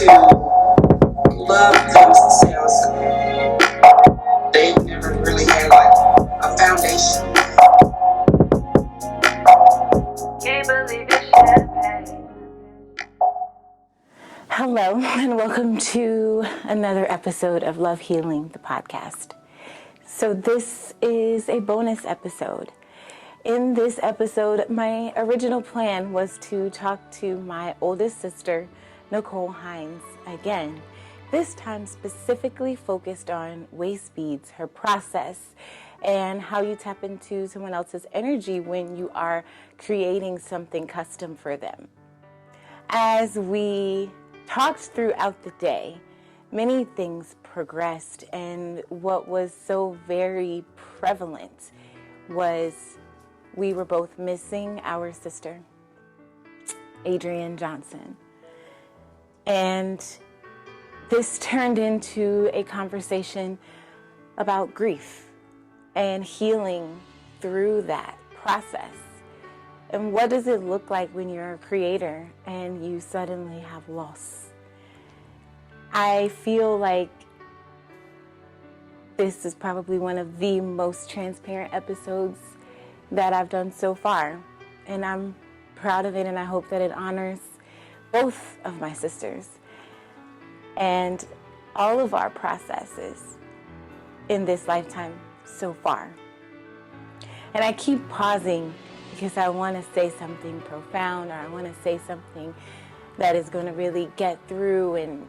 love comes to sales school. They never really had like a foundation. Can't believe it's champagne. Hello, and welcome to another episode of Love Healing, the podcast. So this is a bonus episode. In this episode, my original plan was to talk to my oldest sister, Nicole Hines, again. This time specifically focused on waist beads, her process, and how you tap into someone else's energy when you are creating something custom for them. As we talked throughout the day, many things progressed, and what was so very prevalent was we were both missing our sister, Adrienne Johnson. And this turned into a conversation about grief and healing through that process. And what does it look like when you're a creator and you suddenly have loss? I feel like this is probably one of the most transparent episodes that I've done so far. And I'm proud of it, and I hope that it honors both of my sisters and all of our processes in this lifetime so far. And I keep pausing because I want to say something profound, or I want to say something that is going to really get through and,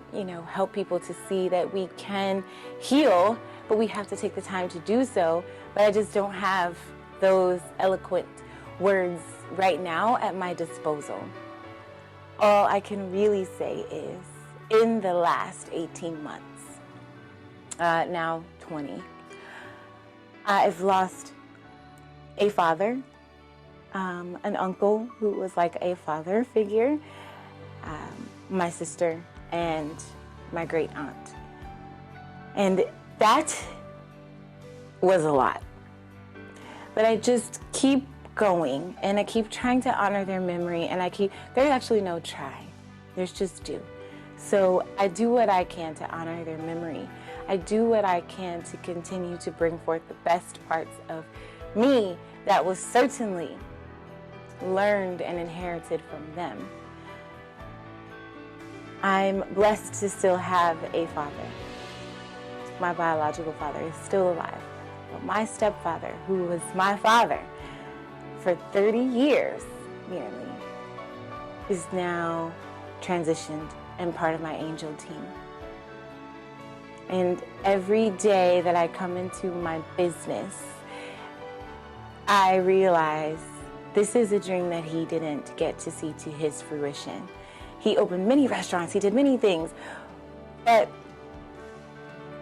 help people to see that we can heal, but we have to take the time to do so. But I just don't have those eloquent words right now at my disposal. All I can really say is, in the last 18 months, now 20, I've lost a father, an uncle who was like a father figure, my sister, and my great aunt. And that was a lot. But I just keep going, and I keep trying to honor their memory, and there's actually no try. There's just do. So I do what I can to honor their memory. I do what I can to continue to bring forth the best parts of me that was certainly learned and inherited from them. I'm blessed to still have a father. My biological father is still alive. But my stepfather, who was my father for 30 years nearly, is now transitioned and part of my angel team. And every day that I come into my business, I realize this is a dream that he didn't get to see to his fruition. He opened many restaurants, he did many things, but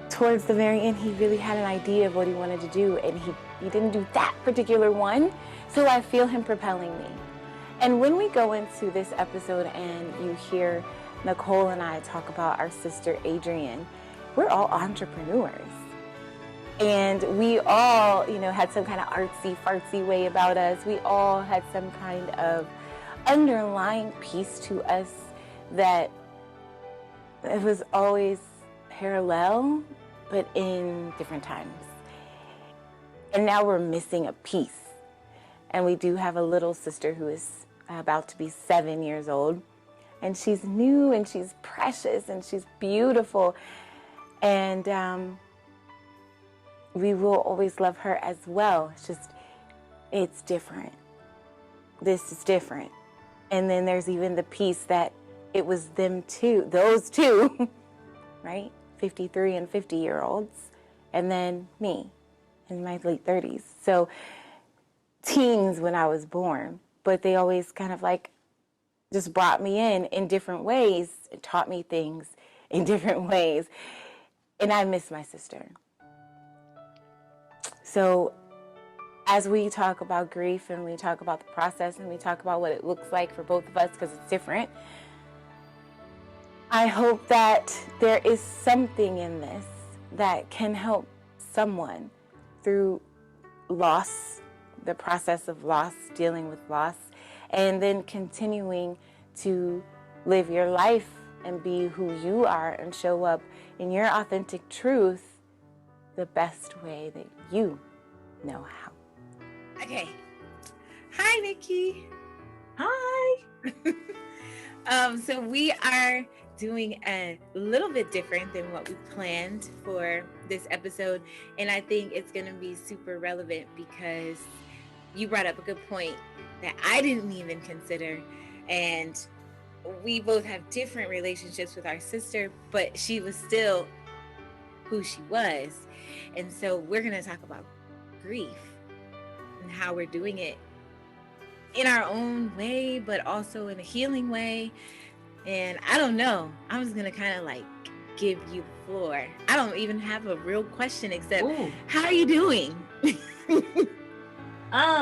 towards the very end, he really had an idea of what he wanted to do, and he didn't do that particular one, so I feel him propelling me. And when we go into this episode and you hear Nicole and I talk about our sister Adrienne, we're all entrepreneurs. And we all, had some kind of artsy-fartsy way about us. We all had some kind of underlying piece to us that it was always parallel, but in different times. And now we're missing a piece. And we do have a little sister who is about to be 7 years old. And she's new, and she's precious, and she's beautiful. And we will always love her as well. It's different. This is different. And then there's even the piece that it was them two, those two, right? 53 and 50-year-olds, and then me in my late 30s. So teens when I was born, but they always kind of just brought me in different ways, and taught me things in different ways. And I miss my sister. So as we talk about grief, and we talk about the process, and we talk about what it looks like for both of us, because it's different, I hope that there is something in this that can help someone through loss, the process of loss, dealing with loss, and then continuing to live your life and be who you are and show up in your authentic truth the best way that you know how. Okay. Hi, Nikki. Hi. So we are doing a little bit different than what we planned for this episode. And I think it's going to be super relevant because you brought up a good point that I didn't even consider. And we both have different relationships with our sister, but she was still who she was. And so we're going to talk about grief and how we're doing it in our own way, but also in a healing way. And I don't know, I'm just gonna kind of like give you the floor. I don't even have a real question except, Ooh. how are you doing? I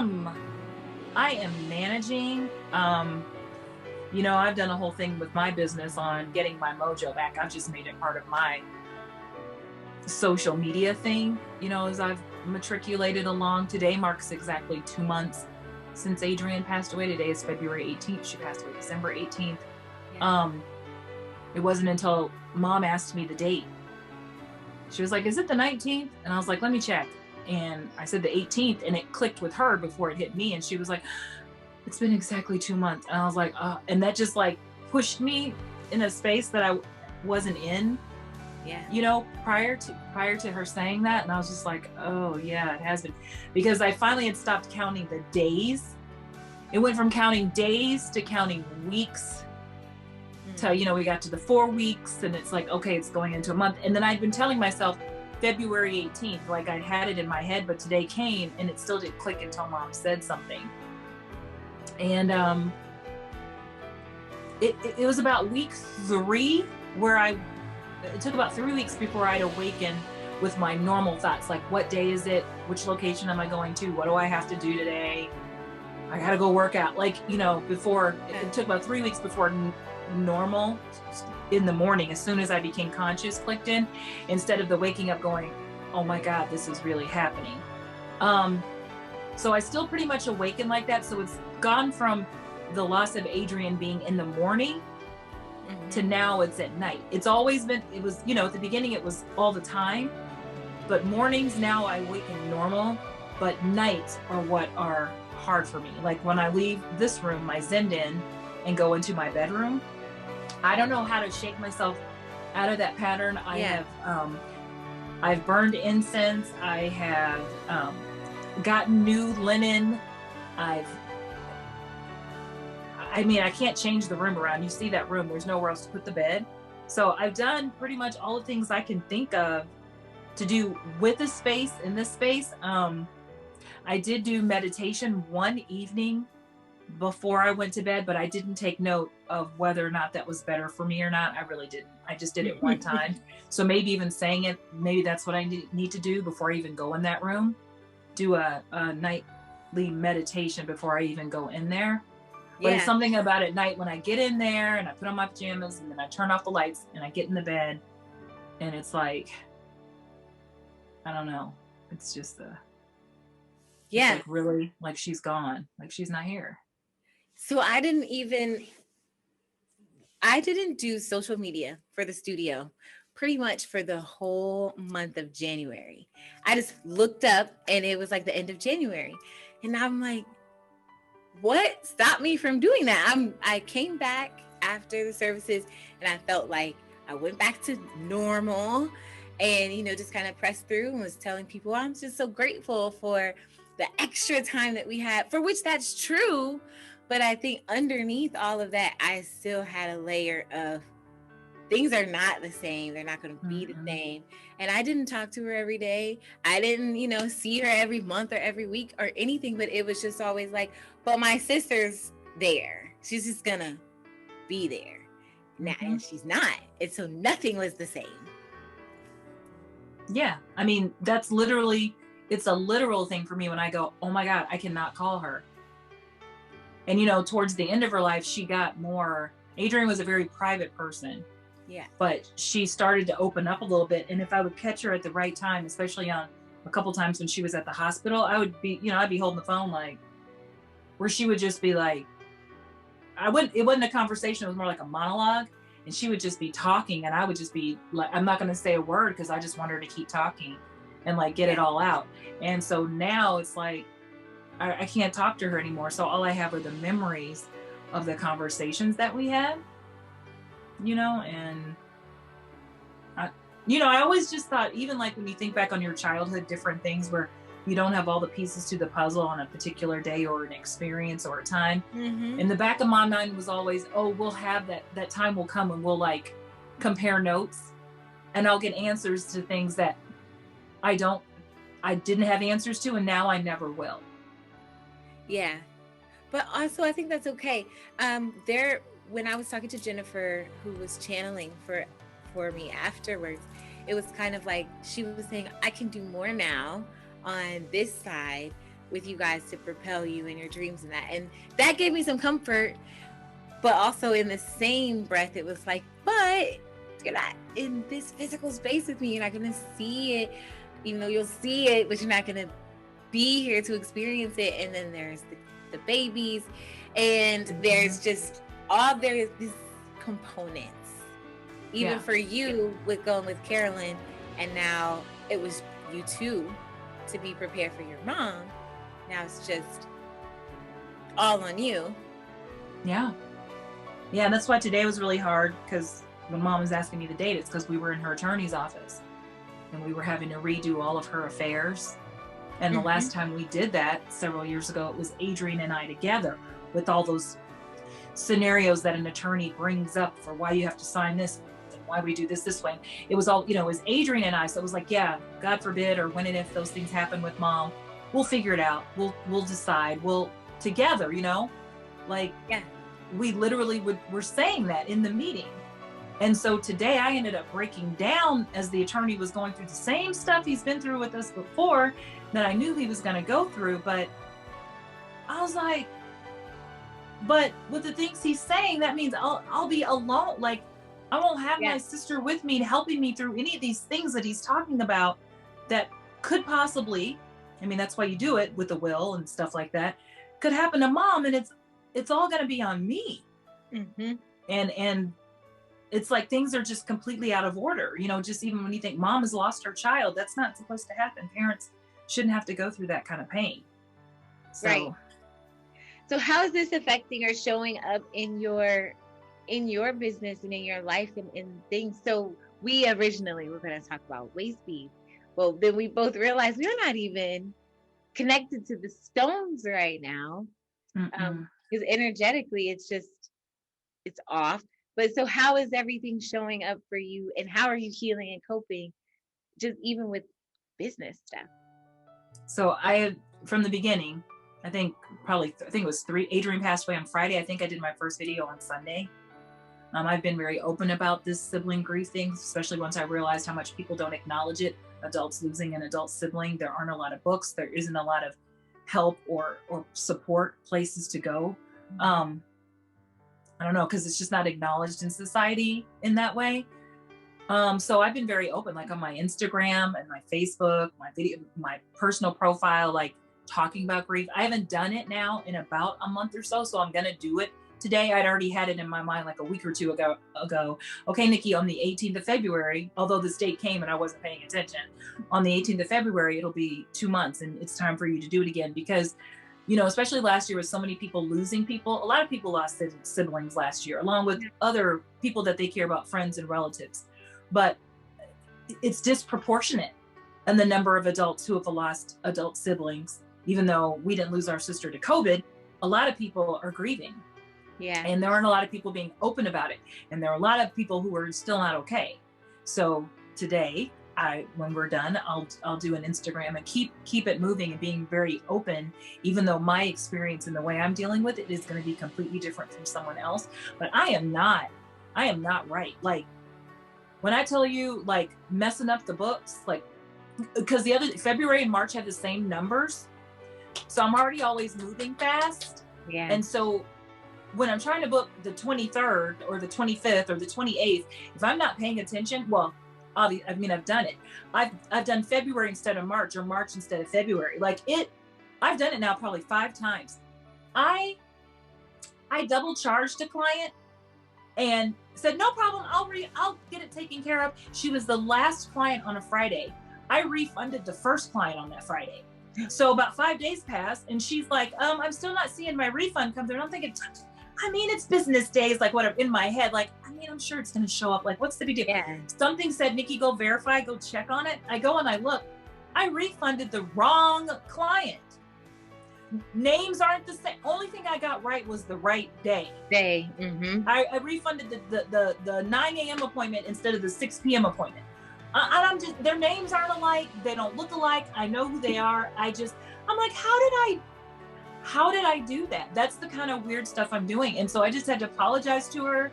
am managing. I've done a whole thing with my business on getting my mojo back. I've just made it part of my social media thing, as I've matriculated along. Today marks exactly 2 months since Adrian passed away. Today is February 18th. She passed away December 18th. Yeah. It wasn't until Mom asked me the date. She was like, "Is it the 19th?" And I was like, "Let me check." And I said the 18th, and it clicked with her before it hit me. And she was like, "It's been exactly 2 months." And I was like, and that just like pushed me in a space that I wasn't in, prior to her saying that. And I was just like, oh yeah, it has been, because I finally had stopped counting the days. It went from counting days to counting weeks. So, we got to the 4 weeks, and it's like, okay, it's going into a month. And then I'd been telling myself February 18th, like I had it in my head, but today came and it still didn't click until Mom said something. And it was about week 3 where it took about 3 weeks before I'd awaken with my normal thoughts, like, what day is it? Which location am I going to? What do I have to do today? I gotta go work out. Like, before, it took about 3 weeks before normal in the morning, as soon as I became conscious, clicked in, instead of the waking up going, oh my God, this is really happening. So I still pretty much awaken like that. So it's gone from the loss of Adrian being in the morning to now it's at night. It's always been, it was, at the beginning it was all the time, but mornings now I awaken normal, but nights are what are hard for me. Like when I leave this room, I zend in and go into my bedroom, I don't know how to shake myself out of that pattern. I've burned incense. I have gotten new linen. I can't change the room around. You see that room, there's nowhere else to put the bed. So I've done pretty much all the things I can think of to do with the space, in this space. I did do meditation one evening before I went to bed, but I didn't take note of whether or not that was better for me or not. I really didn't. I just did it one time. So maybe even saying it, maybe that's what I need to do before I even go in that room. Do a nightly meditation before I even go in there. But it's something about at night when I get in there and I put on my pajamas and then I turn off the lights and I get in the bed and it's like, I don't know. It's just it's like, really, like she's gone, like she's not here. So I didn't do social media for the studio pretty much for the whole month of January. I just looked up and it was like the end of January. And I'm like, what stopped me from doing that? I came back after the services and I felt like I went back to normal and, just kind of pressed through and was telling people, I'm just so grateful for the extra time that we had, for which that's true. But I think underneath all of that, I still had a layer of things are not the same. They're not going to be the same. And I didn't talk to her every day. I didn't, see her every month or every week or anything. But it was just always like, but my sister's there. She's just going to be there. Now, and she's not. And so nothing was the same. Yeah. I mean, that's literally, it's a literal thing for me when I go, oh my God, I cannot call her. And, towards the end of her life, she got more. Adrian was a very private person. Yeah. But she started to open up a little bit. And if I would catch her at the right time, especially on a couple times when she was at the hospital, I would be, I'd be holding the phone like, where she would just be like, it wasn't a conversation. It was more like a monologue. and she would just be talking, and I would just be like, I'm not going to say a word because I just want her to keep talking and like get it all out. And so now it's like I can't talk to her anymore. So all I have are the memories of the conversations that we had, you know. And I always just thought, even like when you think back on your childhood, different things where you don't have all the pieces to the puzzle on a particular day or an experience or a time. In the back of my mind was always, oh, we'll have that time will come and we'll like compare notes, and I'll get answers to things that I didn't have answers to, and now I never will. Yeah. But also I think that's okay. When I was talking to Jennifer, who was channeling for me afterwards, it was kind of like she was saying, I can do more now on this side with you guys to propel you in your dreams and that. And that gave me some comfort. But also in the same breath, it was like, but you're not in this physical space with me. You're not going to see it, even though you'll see it, but you're not going to be here to experience it. And then there's the babies, and there's just there's these components. Even for you with going with Carolyn, and now it was you too to be prepared for your mom. Now it's just all on you. Yeah. And that's why today was really hard, because when mom was asking me the date, it's because we were in her attorney's office and we were having to redo all of her affairs. And the last time we did that several years ago, it was Adrienne and I together with all those scenarios that an attorney brings up for why you have to sign this and why we do this way. It was all, it was Adrienne and I. So it was like, yeah, God forbid, or when and if those things happen with mom, we'll figure it out. We'll decide. We'll together, like, we literally were saying that in the meeting. And so today I ended up breaking down as the attorney was going through the same stuff he's been through with us before that I knew he was going to go through. But I was like, but with the things he's saying, that means I'll be alone. Like, I won't have my sister with me helping me through any of these things that he's talking about that could possibly, that's why you do it with the will and stuff like that, could happen to mom. And it's all going to be on me. And it's like things are just completely out of order. Just even when you think mom has lost her child, that's not supposed to happen. Parents shouldn't have to go through that kind of pain. So, right. So how is this affecting or showing up in your business and in your life and in things? So we originally were going to talk about waist beads. Well, then we both realized we're not even connected to the stones right now. Because energetically, it's off. But so how is everything showing up for you, and how are you healing and coping, just even with business stuff? So from the beginning, I think it was 3, Adrienne passed away on Friday. I think I did my first video on Sunday. I've been very open about this sibling grief thing, especially once I realized how much people don't acknowledge it. Adults losing an adult sibling. There aren't a lot of books. There isn't a lot of help or support places to go. I don't know, because it's just not acknowledged in society in that way. So I've been very open, like on my Instagram and my Facebook, my personal profile, like talking about grief. I haven't done it now in about a month or so I'm going to do it today. I'd already had it in my mind like a week or two ago. Okay, Nikki, on the 18th of February, although this date came and I wasn't paying attention, on the 18th of February, it'll be 2 months and it's time for you to do it again, because especially last year with so many people losing people, a lot of people lost siblings last year, along with other people that they care about, friends and relatives. But it's disproportionate in the number of adults who have lost adult siblings. Even though we didn't lose our sister to COVID, a lot of people are grieving. Yeah. And there aren't a lot of people being open about it. And there are a lot of people who are still not okay. So today, when we're done, I'll do an Instagram and keep it moving and being very open, even though my experience and the way I'm dealing with it is going to be completely different from someone else. But I am not right. Like, when I tell you, like, messing up the books, like, because the other February and March have the same numbers. So I'm already always moving fast. Yeah. And so when I'm trying to book the 23rd or the 25th or the 28th, if I'm not paying attention, well, I've done it. I've done February instead of March, or March instead of February. I've done it now probably 5 times. I double charged a client and said, no problem, I'll get it taken care of. She was the last client on a Friday. I refunded the first client on that Friday. So about 5 days passed, and she's like, I'm still not seeing my refund come through. And I'm thinking, I mean, it's business days, like whatever, in my head, like, I mean, I'm sure it's going to show up. Like, what's the big deal? Yeah. Something said, Nikki, go verify, go check on it. I go and I look, I refunded the wrong client. Names aren't the same. Only thing I got right was the right day. Mm-hmm. I refunded the 9 a.m. appointment instead of the 6 p.m. appointment. I'm just, their names aren't alike. They don't look alike. I know who they are. I'm like, how did I do that? That's the kind of weird stuff I'm doing. And so I just had to apologize to her.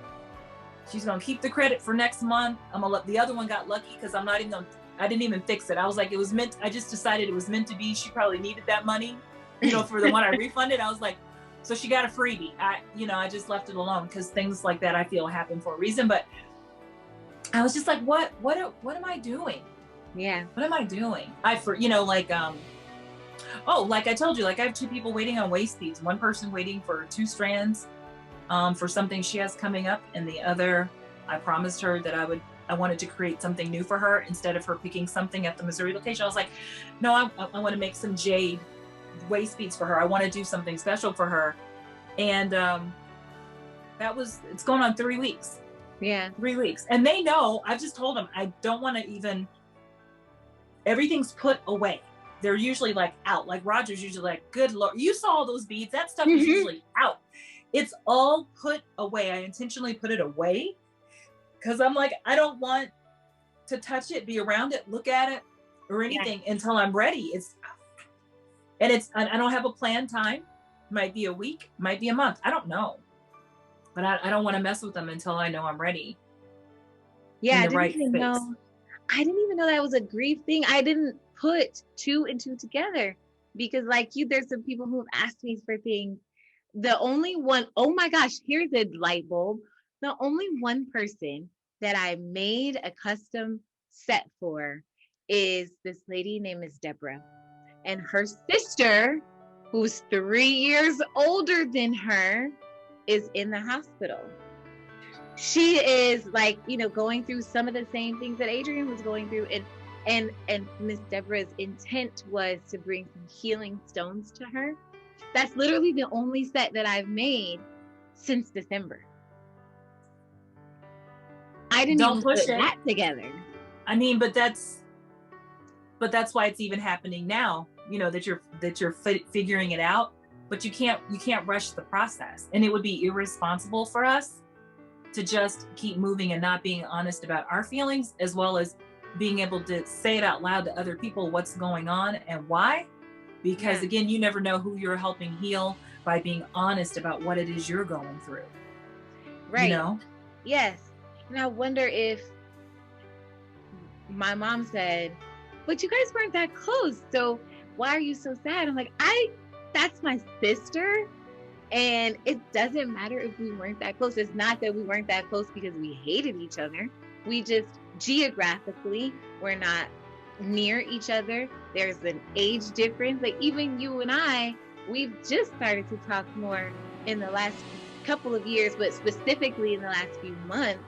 She's going to keep the credit for next month. I'm going to let the other one got lucky because I didn't even fix it. I was like, I just decided it was meant to be. She probably needed that money, for the one I refunded. I was like, so she got a freebie. I just left it alone because things like that I feel happen for a reason. But I was just like, what am I doing? Yeah. What am I doing? Like I told you, like I have 2 people waiting on waist beads. One person waiting for 2 strands for something she has coming up. And the other, I promised her that I wanted to create something new for her instead of her picking something at the Missouri location. I was like, no, I want to make some jade waist beads for her. I want to do something special for her. And it's going on 3 weeks. Yeah. 3 weeks. And they know, I've just told them, I don't want to even, everything's put away. They're usually like out. Like Roger's usually like, good Lord, you saw all those beads. That stuff is usually out. It's all put away. I intentionally put it away because I'm like, I don't want to touch it, be around it, look at it or anything until I'm ready. I don't have a planned time. Might be a week, might be a month. I don't know. But I don't want to mess with them until I know I'm ready. Yeah, I didn't even know that was a grief thing. I didn't put 2 and 2 together because like you, there's some people who have asked me for things. The only one, oh my gosh, here's a light bulb. The only one person that I made a custom set for is this lady named Miss Deborah. And her sister, who's 3 years older than her, is in the hospital. She is like, going through some of the same things that Adrian was going through. And Miss Deborah's intent was to bring some healing stones to her. That's literally the only set that I've made since December. I didn't even put that together. I mean, but that's why it's even happening now, that you're figuring it out, but you can't rush the process. And it would be irresponsible for us to just keep moving and not being honest about our feelings, as well as being able to say it out loud to other people what's going on and why. Because again, you never know who you're helping heal by being honest about what it is you're going through. Right. Yes. And I wonder if my mom said, but you guys weren't that close, so why are you so sad? I'm like, that's my sister. And it doesn't matter if we weren't that close. It's not that we weren't that close because we hated each other. We just geographically, we're not near each other. There's an age difference. Like even you and I, we've just started to talk more in the last couple of years, but specifically in the last few months.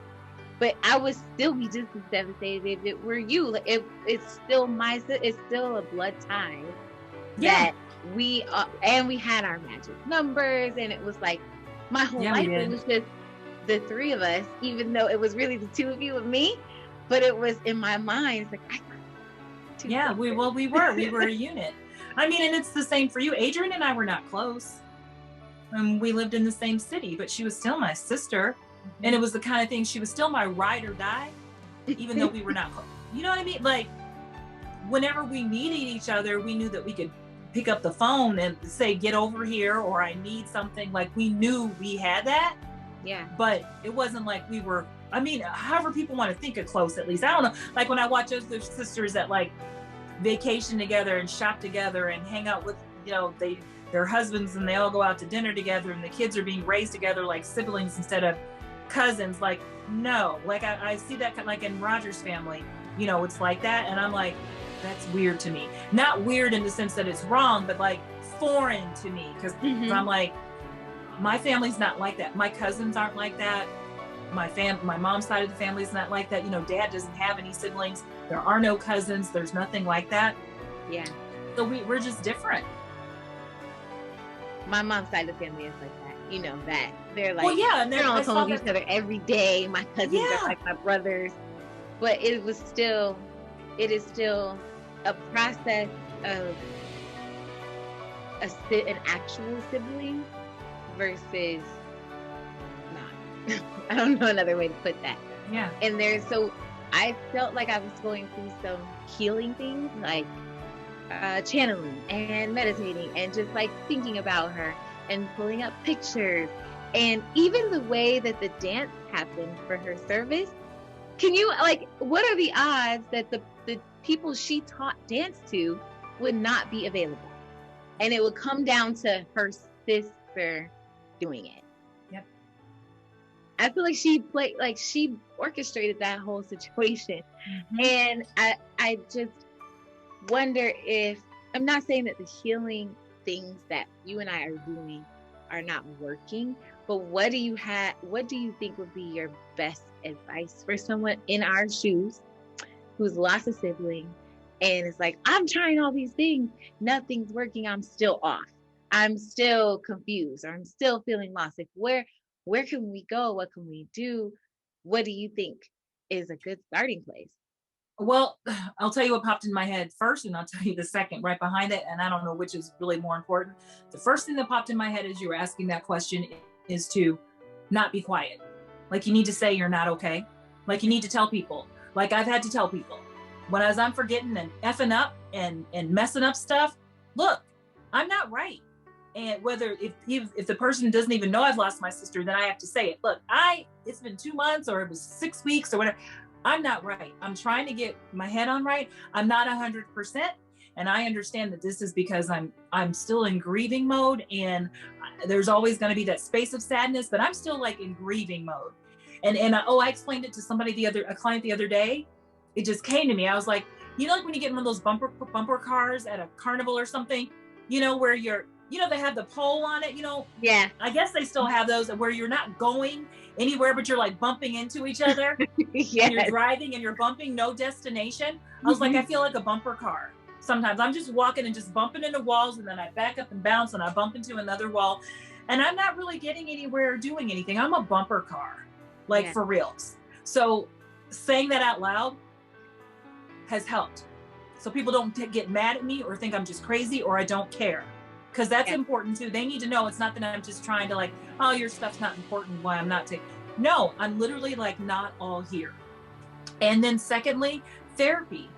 But I would still be just as devastated if it were you. Like it's still a blood tie. Yeah. That we had our magic numbers, and it was like my whole life. It was just the 3 of us, even though it was really the 2 of you and me. But it was in my mind. It's like I got 2 Yeah, we were a unit. I mean, and it's the same for you. Adrian and I were not close. We lived in the same city, but she was still my sister. And it was the kind of thing, she was still my ride or die, even though we were not close. You know what I mean? Like, whenever we needed each other, we knew that we could pick up the phone and say, get over here, or I need something. Like, we knew we had that. Yeah. But it wasn't like we were, I mean, however people want to think of close, at least. I don't know. Like, when I watch other sisters that, like, vacation together and shop together and hang out with, their husbands, and they all go out to dinner together, and the kids are being raised together like siblings instead of cousins. Like, no, like I see that like in Roger's family, it's like that. And I'm like, that's weird to me. Not weird in the sense that it's wrong, but like foreign to me. Because I'm like, my family's not like that. My cousins aren't like that. my mom's side of the family is not like that. You know, dad doesn't have any siblings. There are no cousins. There's nothing like that. Yeah. So we're just different. My mom's side of the family is like that. You know that. They're like, Well, yeah, and they're on the phone with each other every day. My cousins Yeah. are like my brothers. But it is still a process of an actual sibling versus not. I don't know another way to put that. Yeah. And so I felt like I was going through some healing things, like channeling and meditating and just like thinking about her and pulling up pictures, and even the way that the dance happened for her service. Can you, like, what are the odds that the people she taught dance to would not be available? And it would come down to her sister doing it. Yep. I feel like she orchestrated that whole situation. Mm-hmm. And I just wonder if, I'm not saying that the healing things that you and I are doing are not working, but what do you think would be your best advice for someone in our shoes who's lost a sibling and is like, I'm trying all these things, nothing's working, I'm still off, I'm still confused, or I'm still feeling lost? Like, where can we go? What can we do? What do you think is a good starting place? Well, I'll tell you what popped in my head first, and I'll tell you the second right behind it. And I don't know which is really more important. The first thing that popped in my head as you were asking that question is to not be quiet. Like, you need to say you're not okay. Like, you need to tell people. Like, I've had to tell people when I'm forgetting and effing up and messing up stuff. Look, I'm not right. And whether if the person doesn't even know I've lost my sister, then I have to say it. Look, it's been 2 months, or it was 6 weeks, or whatever. I'm not right. I'm trying to get my head on right. I'm not 100%. And I understand that this is because I'm still in grieving mode, and there's always going to be that space of sadness, but I'm still like in grieving mode. And I explained it to a client the other day. It just came to me. I was like, you know, like when you get in one of those bumper cars at a carnival or something, you know, where they have the pole on it, you know? Yeah. I guess they still have those where you're not going anywhere, but you're like bumping into each other. Yes. And you're driving and you're bumping, no destination. I was like, I feel like a bumper car. Sometimes I'm just walking and just bumping into walls, and then I back up and bounce and I bump into another wall, and I'm not really getting anywhere or doing anything. I'm a bumper car, like, for reals. So saying that out loud has helped. So people don't get mad at me or think I'm just crazy or I don't care. Because that's important too. They need to know it's not that I'm just trying to like, oh, your stuff's not important, why I'm not taking. No, I'm literally like not all here. And then secondly, therapy.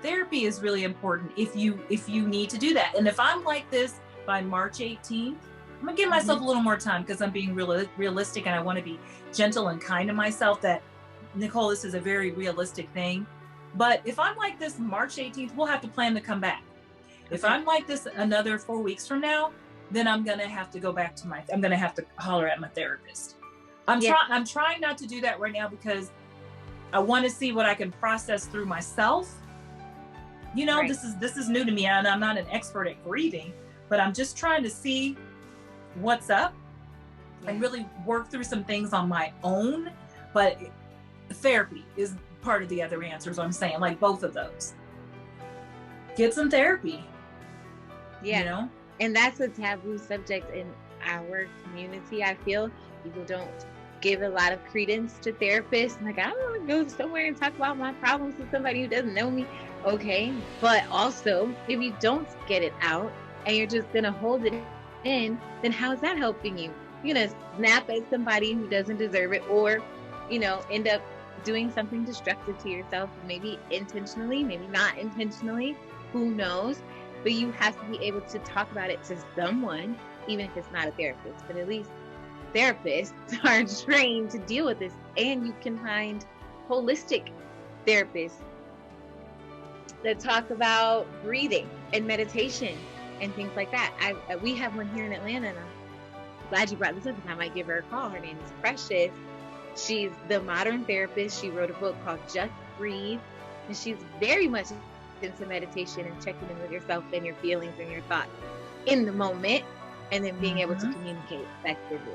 Therapy is really important if you need to do that. And if I'm like this by March 18th, I'm gonna give myself a little more time, because I'm being realistic, and I want to be gentle and kind to myself. That, Nicole, this is a very realistic thing. But if I'm like this March 18th, we'll have to plan to come back. If I'm like this another 4 weeks from now, then I'm going to have to go back to I'm going to have to holler at my therapist. I'm trying not to do that right now, because I want to see what I can process through myself. You know, this is new to me, and I'm not an expert at grieving, but I'm just trying to see what's up and really work through some things on my own. But therapy is part of the other answers. I'm saying, like, both of those. Get some therapy. Yeah. You know? And that's a taboo subject in our community. I feel people don't give a lot of credence to therapists. Like, I don't want to go somewhere and talk about my problems with somebody who doesn't know me. Okay. But also, if you don't get it out and you're just going to hold it in, then how is that helping you? You're going to snap at somebody who doesn't deserve it, or, you know, end up doing something destructive to yourself, maybe intentionally, maybe not intentionally, who knows? But you have to be able to talk about it to someone, even if it's not a therapist. But at least therapists are trained to deal with this, and you can find holistic therapists that talk about breathing and meditation and things like that. We have one here in Atlanta, and I'm glad you brought this up, and I might give her a call. Her name is Precious. She's the modern therapist. She wrote a book called Just Breathe, and she's very much into meditation and checking in with yourself and your feelings and your thoughts in the moment, and then being able to communicate effectively.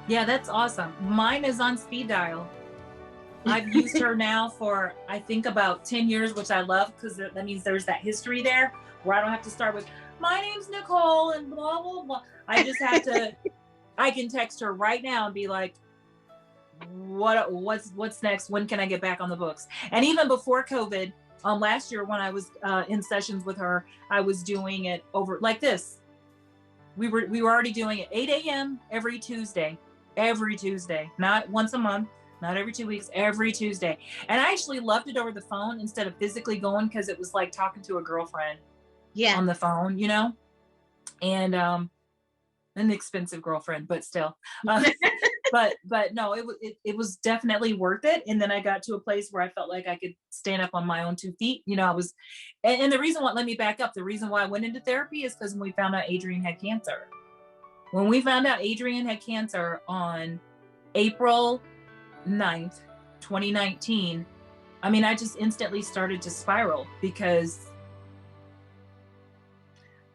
Yeah, that's awesome. Mine is on speed dial. I've used her now for, I think, about 10 years, which I love because that means there's that history there where I don't have to start with, my name's Nicole and blah, blah, blah. I just have to, I can text her right now and be like, what's next? When can I get back on the books? And even before COVID, last year when I was in sessions with her, I was doing it over like this. We were already doing it 8 a.m. every Tuesday, not once a month, not every 2 weeks, every Tuesday. And I actually loved it over the phone instead of physically going because it was like talking to a girlfriend on the phone, you know, and an expensive girlfriend, but still. But no, it was definitely worth it. And then I got to a place where I felt like I could stand up on my own 2 feet. You know, I was, and the reason why, let me back up. The reason why I went into therapy is because when we found out Adrian had cancer. When we found out Adrian had cancer on April 9th, 2019, I mean, I just instantly started to spiral because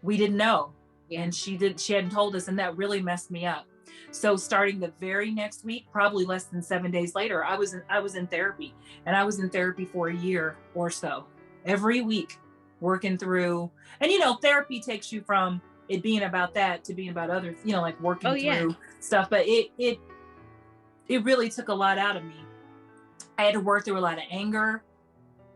we didn't know. And she hadn't told us, and that really messed me up. So starting the very next week, probably less than 7 days later, I was in therapy, and I was in therapy for a year or so, every week, working through. And you know, therapy takes you from it being about that to being about other, you know, like working through stuff. But it really took a lot out of me. I had to work through a lot of anger.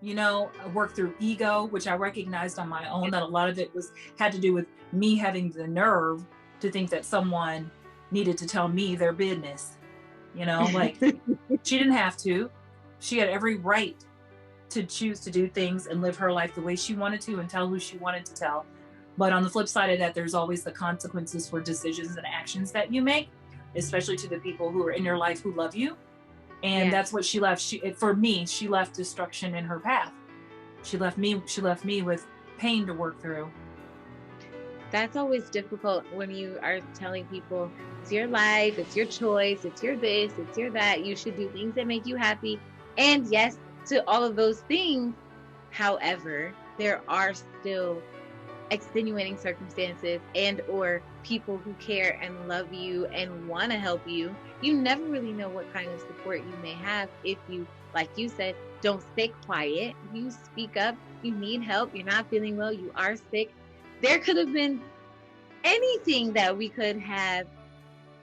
You know, I worked through ego, which I recognized on my own that a lot of it had to do with me having the nerve to think that someone needed to tell me their business. You know, like she didn't have to. She had every right to choose to do things and live her life the way she wanted to and tell who she wanted to tell. But on the flip side of that, there's always the consequences for decisions and actions that you make, especially to the people who are in your life who love you. And that's what she left. For me, she left destruction in her path. She left me with pain to work through. That's always difficult when you are telling people it's your life, it's your choice, it's your this, it's your that. You should do things that make you happy. And yes, to all of those things. However, there are still extenuating circumstances and or people who care and love you and want to help you. You never really know what kind of support you may have if you, like you said, don't stay quiet. You speak up. You need help. You're not feeling well. You are sick. There could have been anything that we could have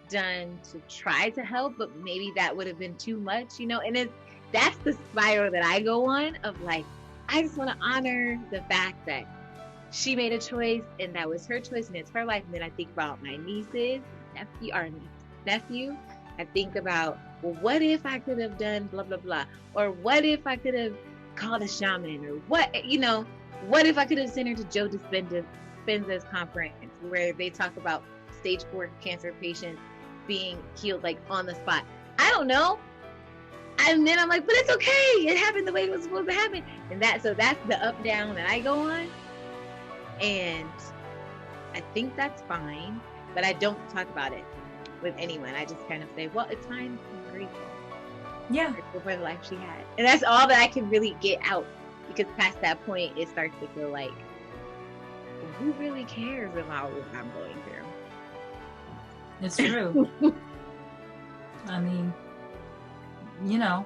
done to try to help, but maybe that would have been too much, you know. And that's the spiral that I go on of like, I just want to honor the fact that she made a choice and that was her choice and it's her life. And then I think about my nieces, nephew. I think about, well, what if I could have done blah, blah, blah? Or what if I could have called a shaman? Or what, you know, what if I could have sent her to Joe Dispenza's conference where they talk about stage 4 cancer patients being healed like on the spot? I don't know. And then I'm like, but it's okay. It happened the way it was supposed to happen. And so that's the up down that I go on. And I think that's fine, but I don't talk about it with anyone. I just kind of say, well, it's fine. I'm grateful. Yeah. Grateful for the life she had. And that's all that I can really get out, because past that point, it starts to feel like, well, who really cares about what I'm going through? It's true. I mean, you know,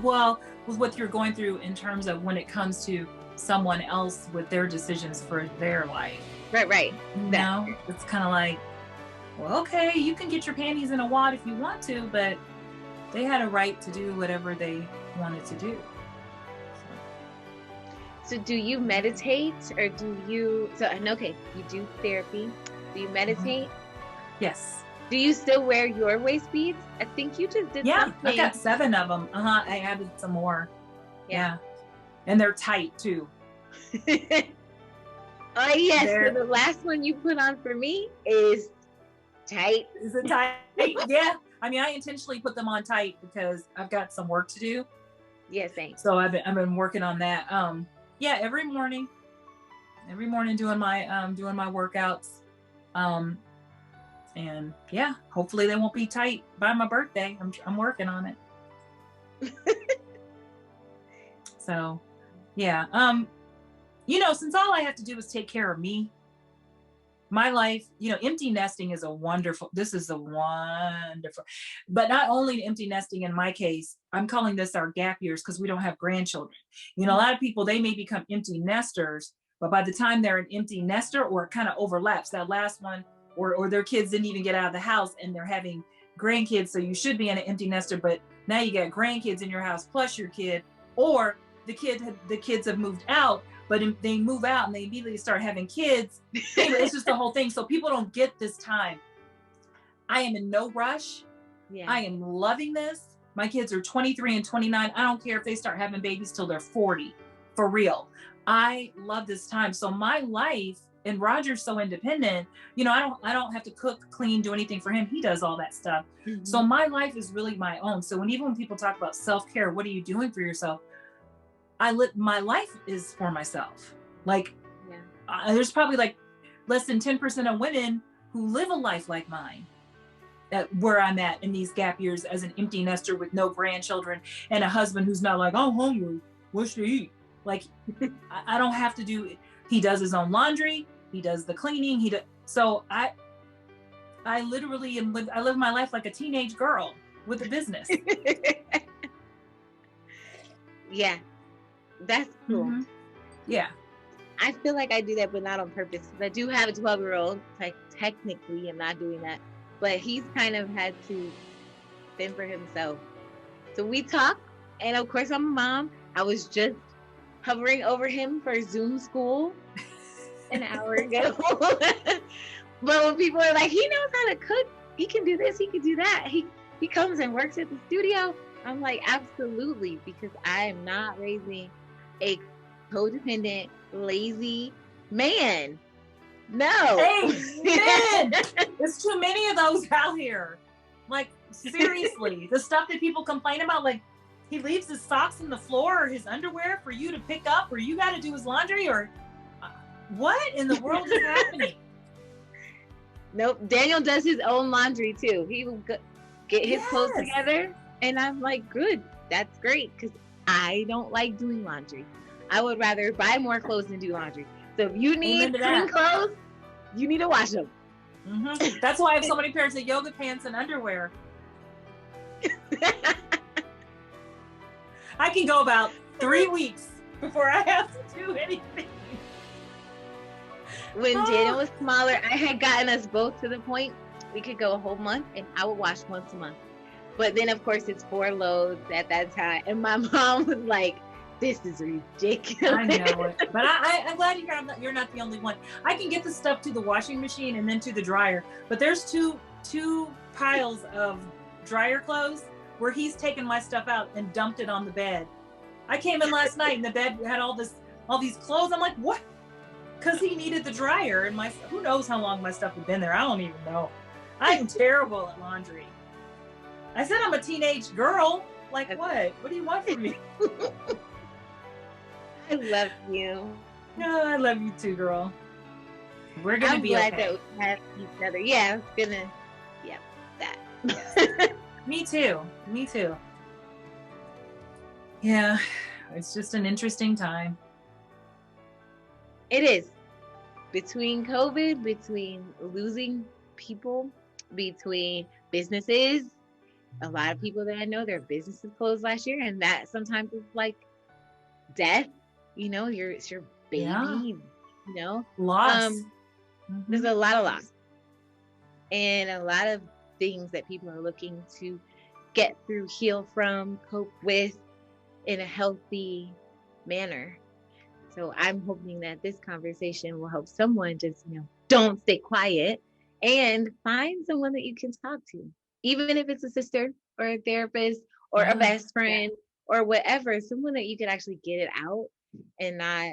well, with what you're going through in terms of when it comes to someone else with their decisions for their life. Right. You know, it's kind of like, well, okay, you can get your panties in a wad if you want to, but they had a right to do whatever they wanted to do. So do you meditate or do you, okay, you do therapy. Do you meditate? Mm-hmm. Yes. Do you still wear your waist beads? I think you just did something. I got 7 of them. I added some more. Yeah. And they're tight too. Oh yes, so the last one you put on for me is tight. Is it tight? Yeah. I mean, I intentionally put them on tight because I've got some work to do. Yeah, thanks. So I've been working on that. Yeah, every morning doing my workouts. And yeah, hopefully they won't be tight by my birthday. I'm working on it. So yeah. You know, since all I have to do is take care of me, my life, empty nesting is but not only empty nesting in my case, I'm calling this our gap years because we don't have grandchildren. A lot of people, they may become empty nesters, but by the time they're an empty nester, or it kind of overlaps that last one, or their kids didn't even get out of the house and they're having grandkids. So you should be an empty nester, but now you got grandkids in your house plus your kid, or the kids have moved out, but they move out and they immediately start having kids. Anyway, it's just the whole thing. So people don't get this time. I am in no rush. Yeah. I am loving this. My kids are 23 and 29. I don't care if they start having babies till they're 40, for real. I love this time. So my life, and Roger's so independent, I don't have to cook, clean, do anything for him. He does all that stuff. Mm-hmm. So my life is really my own. So even when people talk about self-care, what are you doing for yourself? My life is for myself. There's probably like less than 10% of women who live a life like mine, where I'm at in these gap years as an empty nester with no grandchildren and a husband who's not like, I'm hungry, what's to eat? Like, I don't have to do it. He does his own laundry. He does the cleaning. So I literally I live my life like a teenage girl with a business. Yeah. That's cool. Mm-hmm. Yeah. I feel like I do that, but not on purpose. I do have a 12-year-old. Like, technically, I'm not doing that. But he's kind of had to fend for himself. So we talk, and of course, I'm a mom. I was just hovering over him for Zoom school an hour ago. But when people are like, he knows how to cook, he can do this, he can do that. He comes and works at the studio. I'm like, absolutely, because I am not raising a codependent, lazy man. No. Hey, man, there's too many of those out here. Like, seriously, the stuff that people complain about, like, he leaves his socks on the floor or his underwear for you to pick up, or you got to do his laundry, or what in the world is happening? Nope. Daniel does his own laundry too. He will get his clothes together, and I'm like, good. That's great, because I don't like doing laundry. I would rather buy more clothes than do laundry. So if you need clean clothes, you need to wash them. Mm-hmm. That's why I have so many pairs of yoga pants and underwear. I can go about 3 weeks before I have to do anything. When Daniel was smaller, I had gotten us both to the point we could go a whole month, and I would wash once a month. But then, of course, it's 4 loads at that time. And my mom was like, this is ridiculous. I know it. But I'm glad you're not the only one. I can get the stuff to the washing machine and then to the dryer. But there's two piles of dryer clothes where he's taken my stuff out and dumped it on the bed. I came in last night and the bed had all these clothes. I'm like, what? Because he needed the dryer, and who knows how long my stuff had been there. I don't even know. I'm terrible at laundry. I said I'm a teenage girl. Like, what? What do you want from me? I love you. No, I love you too, girl. We're going to be okay. I'm glad that we have each other. Yeah, it's going to, that. Yes. Me too. Yeah, it's just an interesting time. It is. Between COVID, between losing people, between businesses, a lot of people that I know, their businesses closed last year, and that sometimes is like death. It's your baby. Loss. There's a lot of loss, and a lot of things that people are looking to get through, heal from, cope with in a healthy manner. So I'm hoping that this conversation will help someone just, don't stay quiet and find someone that you can talk to, even if it's a sister or a therapist or a best friend or whatever, someone that you can actually get it out and not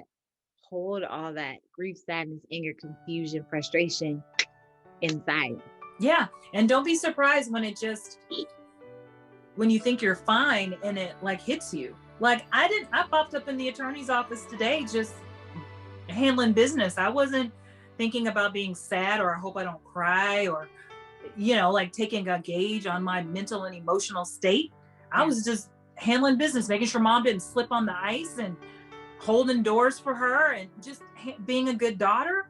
hold all that grief, sadness, anger, confusion, frustration inside. Yeah. And don't be surprised when you think you're fine and it like hits you. Like I popped up in the attorney's office today, just handling business. I wasn't thinking about being sad, or I hope I don't cry, or, like taking a gauge on my mental and emotional state. I was just handling business, making sure mom didn't slip on the ice and holding doors for her and just being a good daughter.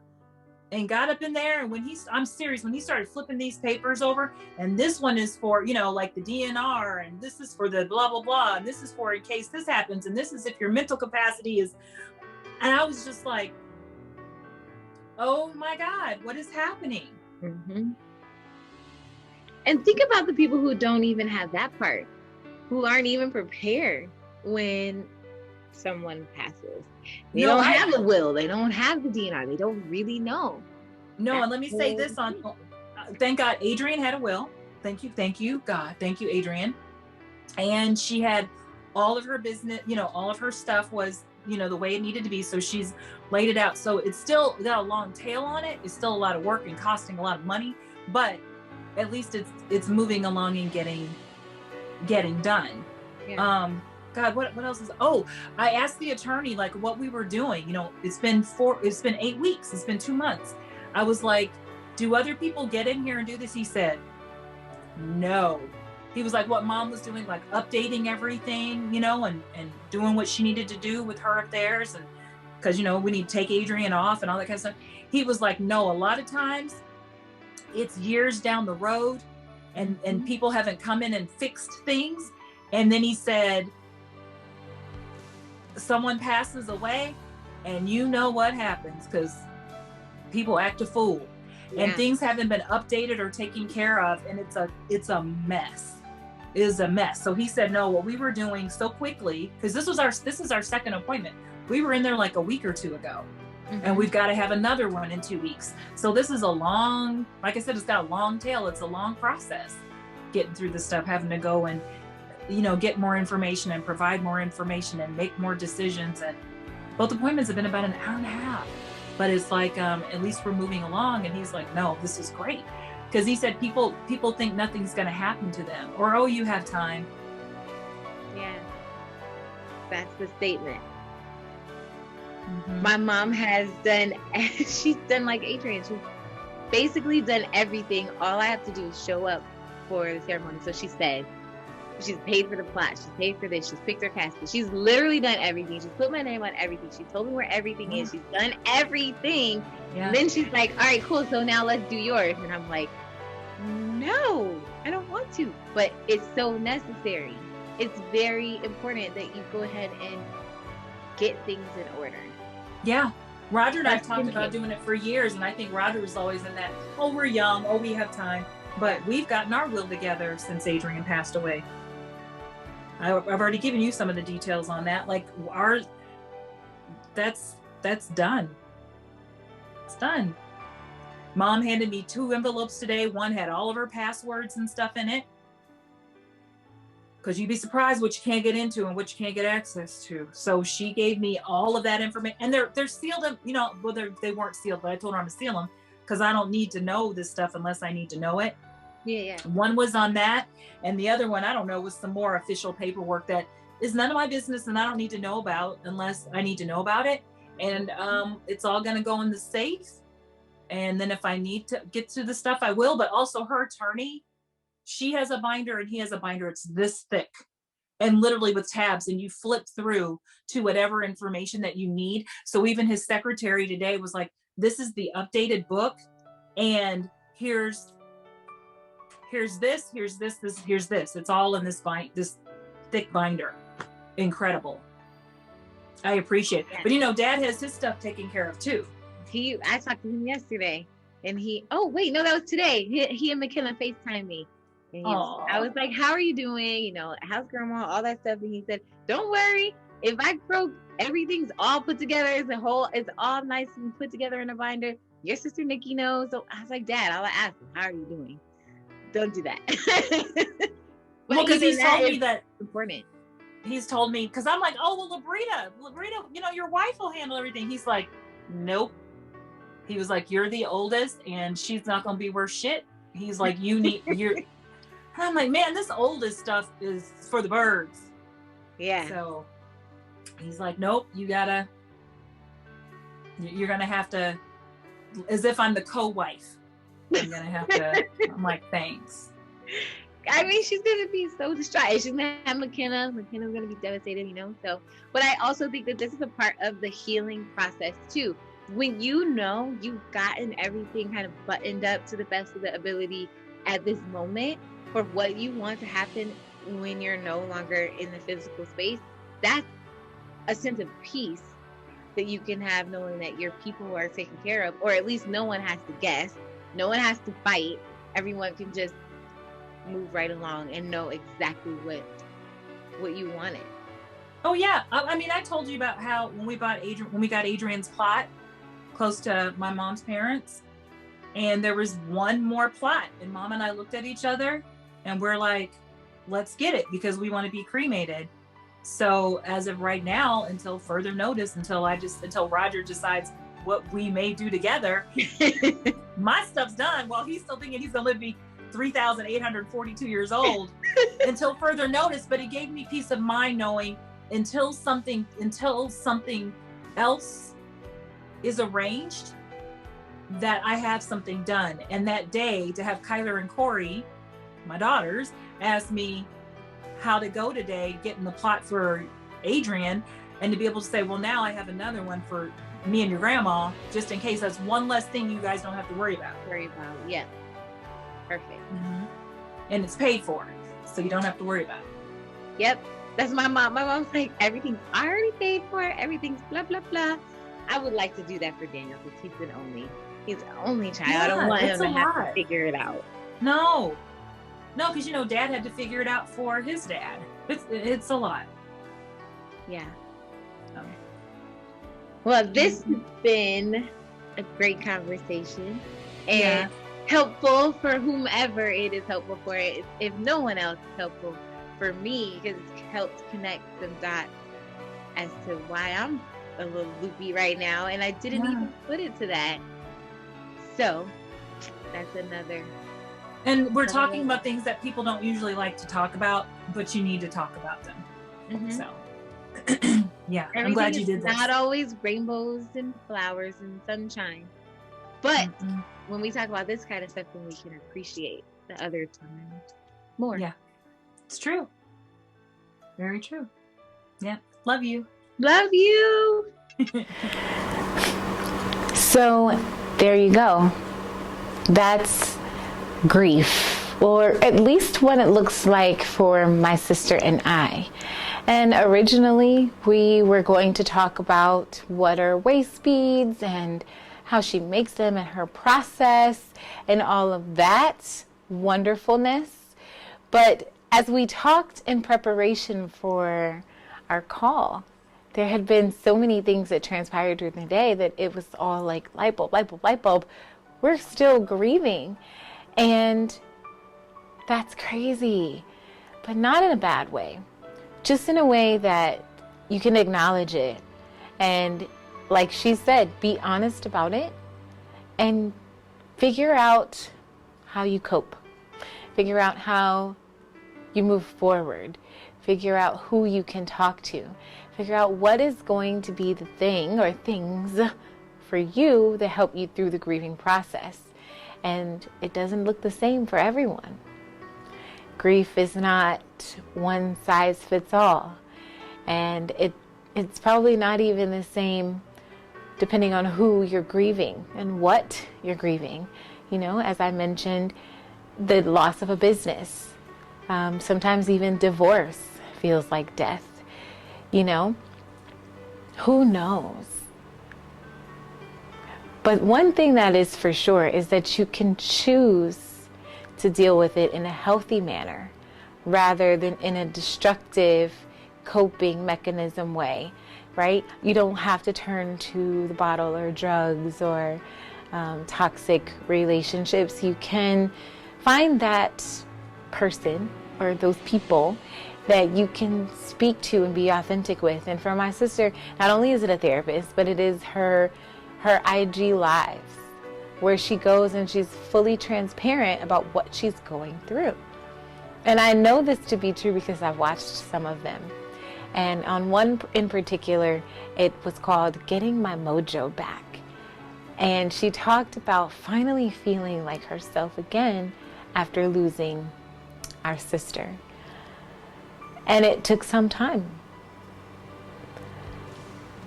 and got up in there. And I'm serious, when he started flipping these papers over, and this one is for, like the DNR, and this is for the blah, blah, blah. And this is for in case this happens. And this is if your mental capacity is, and I was just like, oh my God, what is happening? Mm-hmm. And think about the people who don't even have that part, who aren't even prepared when someone passes. They don't have a will. They don't have the DNR. They don't really know. No, and let me say this thank God Adrienne had a will. Thank you, God. Thank you, Adrienne. And she had all of her business, all of her stuff was, the way it needed to be. So she's laid it out. So it's still got a long tail on it. It's still a lot of work and costing a lot of money, but at least it's moving along and getting done. Yeah. God, what else is, I asked the attorney like what we were doing. It's been 8 weeks. It's been 2 months. I was like, do other people get in here and do this? He said, no. He was like, what mom was doing, like updating everything, and doing what she needed to do with her affairs. And because, we need to take Adrienne off and all that kind of stuff. He was like, no, a lot of times it's years down the road and people haven't come in and fixed things. And then he said, someone passes away and you know what happens, because people act a fool. Yeah. And things haven't been updated or taken care of, and it's a mess. It is a mess. So he said, no, what we were doing so quickly, because this is our second appointment. We were in there like a week or two ago. Mm-hmm. And we've got to have another one in 2 weeks. So this is like I said, it's got a long tail. It's a long process getting through this stuff, having to go and, get more information and provide more information and make more decisions. And both appointments have been about an hour and a half, but it's like, at least we're moving along. And he's like, no, this is great. Because he said people think nothing's going to happen to them, or, oh, you have time. Yeah. That's the statement. Mm-hmm. My mom has she's done like Adrienne. She's basically done everything. All I have to do is show up for the ceremony. So she said, she's paid for the plot. She's paid for this. She's picked her casket. She's literally done everything. She's put my name on everything. She told me where everything is. She's done everything. Yeah. And then she's like, all right, cool. So now let's do yours. And I'm like, no, I don't want to. But it's so necessary. It's very important that you go ahead and get things in order. Yeah. Roger and I've talked about doing it for years. And I think Roger was always in that, oh, we're young. Oh, we have time. But we've gotten our will together since Adrienne passed away. I've already given you some of the details on that. Like that's done. It's done. Mom handed me 2 envelopes today. One had all of her passwords and stuff in it. Because you'd be surprised what you can't get into and what you can't get access to. So she gave me all of that information. And they're sealed up, well, they weren't sealed, but I told her I'm gonna seal them because I don't need to know this stuff unless I need to know it. Yeah. One was on that. And the other one, I don't know, was some more official paperwork that is none of my business and I don't need to know about unless I need to know about it. And it's all going to go in the safe. And then if I need to get to the stuff, I will. But also her attorney, she has a binder and he has a binder. It's this thick and literally with tabs, and you flip through to whatever information that you need. So even his secretary today was like, this is the updated book. And here's this, here's this, here's this. It's all in this thick binder. Incredible. I appreciate it. But Dad has his stuff taken care of too. I talked to him yesterday and that was today. He and McKenna FaceTimed me. And I was like, how are you doing? How's grandma? All that stuff. And he said, don't worry. If I croak, everything's all put together it's all nice and put together in a binder. Your sister Nikki knows. So I was like, Dad, I'll ask him, how are you doing? Don't do that. Well, because he's told me that important. He's told me, because I'm like, oh, well, Labrita, your wife will handle everything. He's like, nope. He was like, you're the oldest and she's not going to be worth shit. He's like, I'm like, man, this oldest stuff is for the birds. Yeah. So he's like, nope, you're going to have to, as if I'm the co-wife. I'm going to have to, I'm like, thanks. I mean, she's going to be so distraught. She's going to have McKenna. McKenna's going to be devastated, So, but I also think that this is a part of the healing process too. when you know you've gotten everything kind of buttoned up to the best of the ability at this moment for what you want to happen when you're no longer in the physical space, that's a sense of peace that you can have, knowing that your people are taken care of, or at least no one has to guess, no one has to fight. Everyone can just move right along and know exactly what you wanted. Oh yeah, I mean, I told you about how when we got Adrian's plot close to my mom's parents, and there was one more plot, and Mom and I looked at each other, and we're like, let's get it, because we want to be cremated. So as of right now, until further notice, until Roger decides what we may do together, my stuff's done while he's still thinking he's gonna live to be 3,842 years old until further notice. But it gave me peace of mind knowing until something else is arranged, that I have something done. And that day, to have Kyler and Corey, my daughters, ask me how to go today, getting the plot for Adrian, and to be able to say, well, now I have another one for me and your grandma, just in case. That's one less thing you guys don't have to worry about. Yeah. Perfect. Mm-hmm. And it's paid for, so you don't have to worry about it. Yep. That's my mom. My mom's like, everything's already paid for, everything's blah, blah, blah. I would like to do that for Daniel, because he's the only child. Yeah, I don't want him it's to a have lot. to figure it out. No, because Dad had to figure it out for his dad. It's a lot. Yeah. Well, this has been a great conversation, and helpful for whomever it is helpful for. If no one else is helpful for me, because it's helped connect some dots as to why I'm a little loopy right now, and I didn't even put it to that. So that's another. And we're talking about things that people don't usually like to talk about, but you need to talk about them. Mm-hmm. So yeah, Everything I'm glad you did this. Not always rainbows and flowers and sunshine, but when we talk about this kind of stuff, then we can appreciate the other times more. Yeah, it's true. Very true. Yeah, love you. Love you. So there you go. That's grief, or at least what it looks like for my sister and I. And originally we were going to talk about what are waist beads and how she makes them and her process and all of that wonderfulness. But as we talked in preparation for our call, there had been so many things that transpired during the day that it was all like light bulb, light bulb, light bulb. We're still grieving. And that's crazy, but not in a bad way. Just in a way that you can acknowledge it. And like she said, be honest about it and figure out how you cope. Figure out how you move forward. Figure out who you can talk to. Figure out what is going to be the thing or things for you that help you through the grieving process. And it doesn't look the same for everyone. Grief is not one size fits all. And it's probably not even the same depending on who you're grieving and what you're grieving. As I mentioned, the loss of a business. Sometimes even divorce feels like death. Who knows? But one thing that is for sure is that you can choose to deal with it in a healthy manner rather than in a destructive coping mechanism way, right? You don't have to turn to the bottle or drugs or toxic relationships. You can find that person or those people that you can speak to and be authentic with. And for my sister, not only is it a therapist, but it is her IG lives where she goes and she's fully transparent about what she's going through. And I know this to be true because I've watched some of them. And on one in particular, it was called Getting My Mojo Back. And she talked about finally feeling like herself again after losing our sister. And it took some time.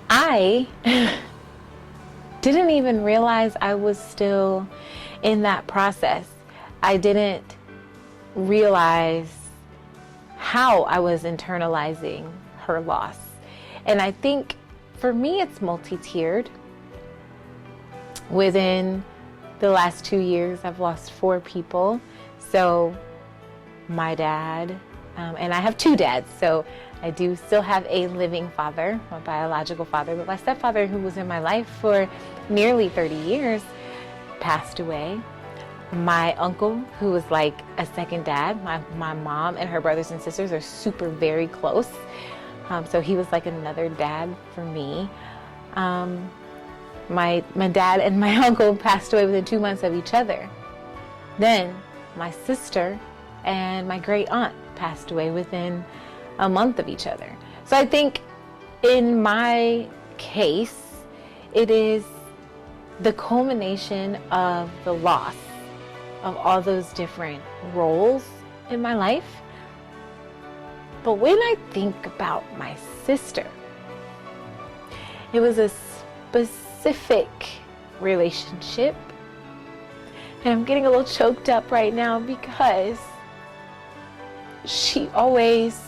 I didn't even realize I was still in that process. I didn't realize how I was internalizing her loss. And I think for me, it's multi-tiered. Within the last 2 years, I've lost 4 people. So my dad, and I have 2 dads. So I do still have a living father, my biological father, but my stepfather, who was in my life for nearly 30 years, passed away. My uncle, who was like a second dad, my mom and her brothers and sisters are super very close. So he was like another dad for me. My dad and my uncle passed away within 2 months of each other. Then my sister and my great aunt passed away within a month of each other. So I think in my case, it is the culmination of the loss of all those different roles in my life. But when I think about my sister, it was a specific relationship. And I'm getting a little choked up right now because she always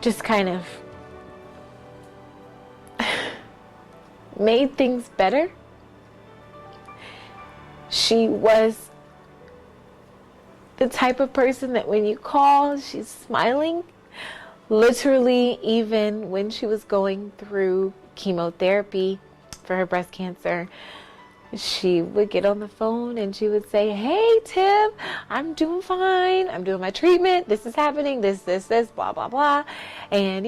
just kind of made things better. She was the type of person that when you call, she's smiling. Literally, even when she was going through chemotherapy for her breast cancer, she would get on the phone and she would say, "Hey, Tim, I'm doing fine. I'm doing my treatment. This is happening. This, blah, blah, blah. And,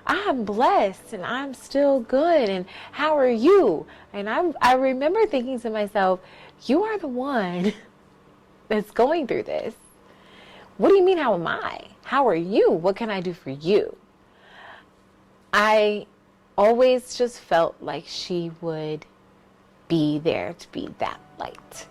I'm blessed and I'm still good. And how are you?" And I remember thinking to myself, you are the one that's going through this. What do you mean, how am I? How are you? What can I do for you? I always just felt like she would be there to be that light.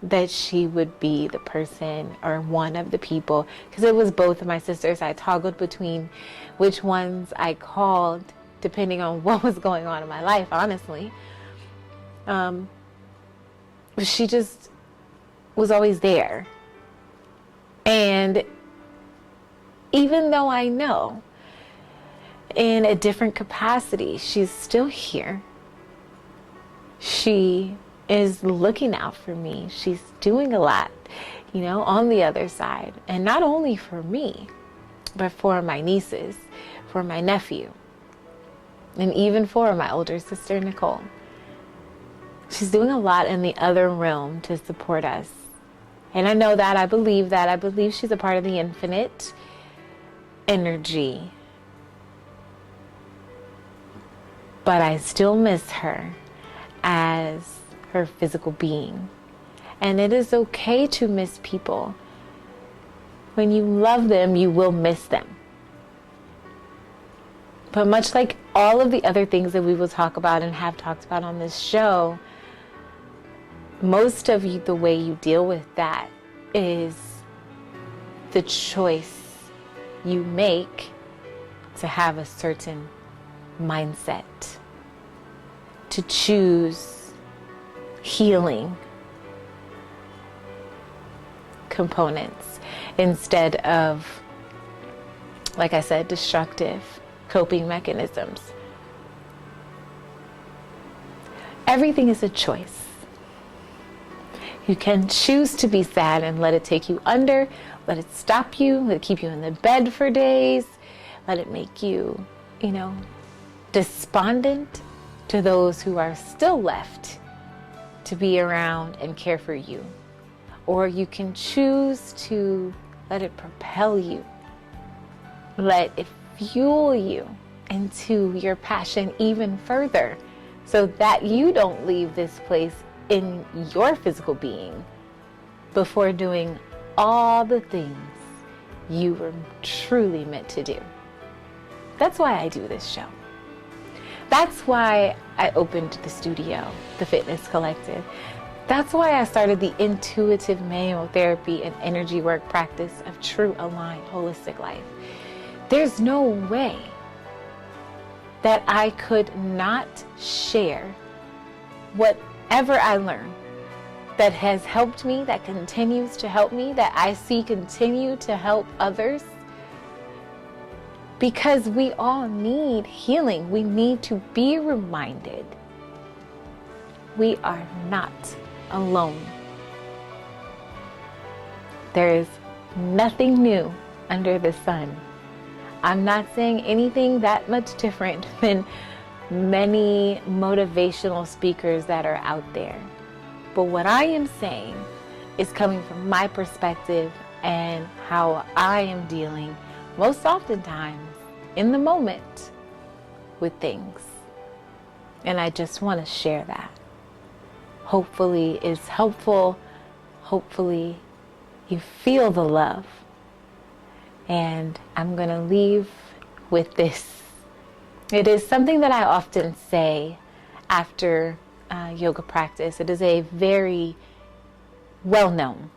That she would be the person or one of the people, because it was both of my sisters. I toggled between which ones I called depending on what was going on in my life, honestly. She just was always there. And even though I know in a different capacity, she's still here. She is looking out for me. She's doing a lot, on the other side. And not only for me, but for my nieces, for my nephew, and even for my older sister, Nicole. She's doing a lot in the other realm to support us. And I know that, I believe that. I believe she's a part of the infinite energy. But I still miss her as her physical being. And it is okay to miss people. When you love them, you will miss them. But much like all of the other things that we will talk about and have talked about on this show, most of the way you deal with that is the choice you make to have a certain mindset, to choose healing components instead of, like I said, destructive coping mechanisms. Everything is a choice. You can choose to be sad and let it take you under, let it stop you, let it keep you in the bed for days, let it make you, despondent to those who are still left to be around and care for you. Or you can choose to let it propel you, let it fuel you into your passion even further, so that you don't leave this place in your physical being before doing all the things you were truly meant to do. That's why I do this show. That's why I opened the studio, the Fitness Collective. That's why I started the intuitive manual therapy and energy work practice of true aligned holistic life. There's no way that I could not share whatever I learned that has helped me, that continues to help me, that I see continue to help others. Because we all need healing. We need to be reminded we are not alone. There is nothing new under the sun. I'm not saying anything that much different than many motivational speakers that are out there. But what I am saying is coming from my perspective and how I am dealing most oftentimes in the moment with things. And I just want to share that. Hopefully it's helpful. Hopefully you feel the love. And I'm going to leave with this. It is something that I often say after yoga practice. It is a very well-known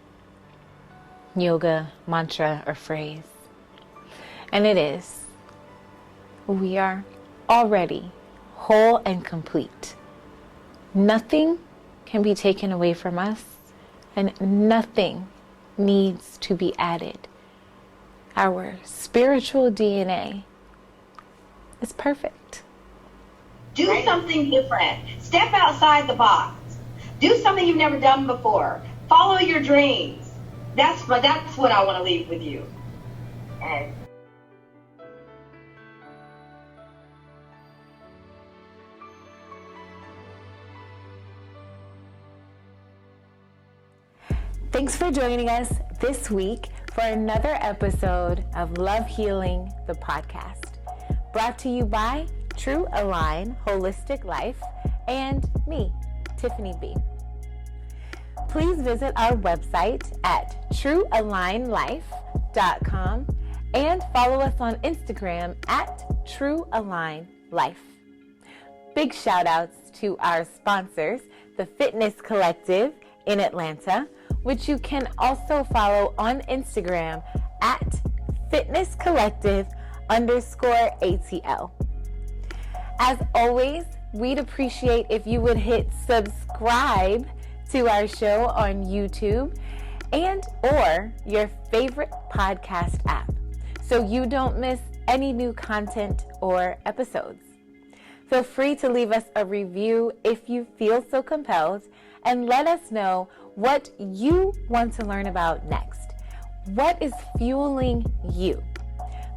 yoga mantra or phrase. And it is, we are already whole and complete. Nothing can be taken away from us, and nothing needs to be added. Our spiritual DNA is perfect. Do something different. Step outside the box. Do something you've never done before. Follow your dreams. That's what I want to leave with you. Thanks for joining us this week for another episode of Love Healing, the podcast. Brought to you by True Align Holistic Life and me, Tiffany B. Please visit our website at truealignlife.com and follow us on Instagram at truealignlife. Big shout outs to our sponsors, the Fitness Collective in Atlanta, which you can also follow on Instagram at fitnesscollective_ATL. As always, we'd appreciate if you would hit subscribe to our show on YouTube and or your favorite podcast app so you don't miss any new content or episodes. Feel free to leave us a review if you feel so compelled and let us know what you want to learn about next. What is fueling you?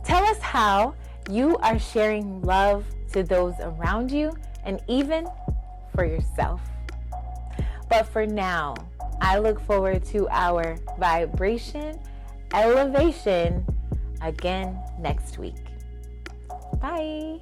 Tell us how you are sharing love to those around you and even for yourself. But for now, I look forward to our vibration elevation again next week. Bye.